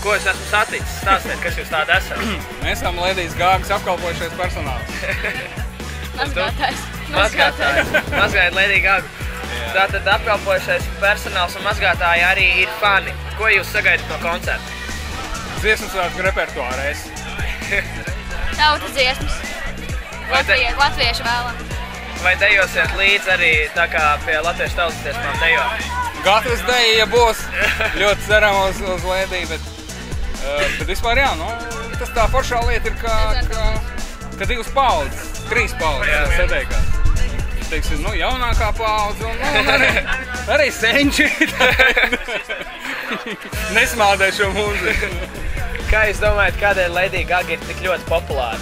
Ko es esmu saticis? Stāstiet, kas jūs tādi esat? Mēs esam Ledijas Gāgas apkalpojušies personāls. Mazgātājs. Mazgājat Lediju Gāgu. Tātad apkalpojušies personāls un mazgātāji arī ir fani. Ko jūs sagaidat no koncerta? Dziesmu svētku repertuārēs. Tautas dziesmas. Latviešu vēlam. Vai dejosiet līdz arī tā kā pie latviešu tautas dziesmām dejo? Gatavs deja, ja būs. Ļoti ceram uz Lediju, bet vispār jā, nu, tas tā foršā lieta ir, ka divas paudzes, trīs paudzes satiekās. Teiksim, nu, jaunākā paudze un arī senči. Nesmādē šo mūziku. Kā jūs domājat, kādēļ Lady Gaga ir tik ļoti populāra?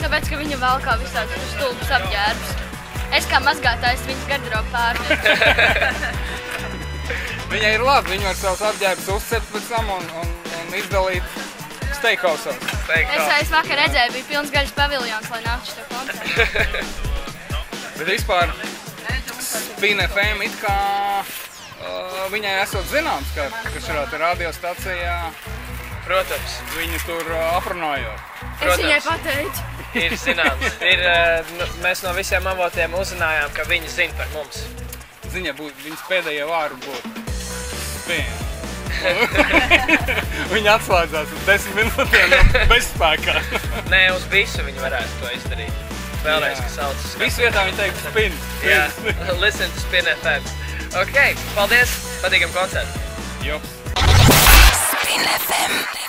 Tāpēc, ka viņa valkā visādus stulbus apģērbus. Es kā mazgātājs viņas garderobu pārņemu. Viņai ir labi, viņa var savus apģērbus uzcelt pēc tam un izdalīt steakhausos. Es vakar redzēju, bija pilns gaļas paviljons, lai nāktu šo koncertu. Bet vispār Spin FM it kā viņai esot zināms, ka šajā radiostacijā, protams, viņu tur aprunājot. Es viņai pateicu. Ir zināms. Mēs no visiem avotiem uzzinājām, ka viņi zina par mums. Viņas pēdējie vārdi būtu Spin. Viņi atslēdzās uz 10 minūtēm bezspēkā. Nē, uz visu viņi varētu to izdarīt. Vēlreiz, ka saucas. Visu vietā viņi teikt Spin. Jā, listen to Spin FM. Ok, paldies, patīkam koncertu. Jops. Spin FM.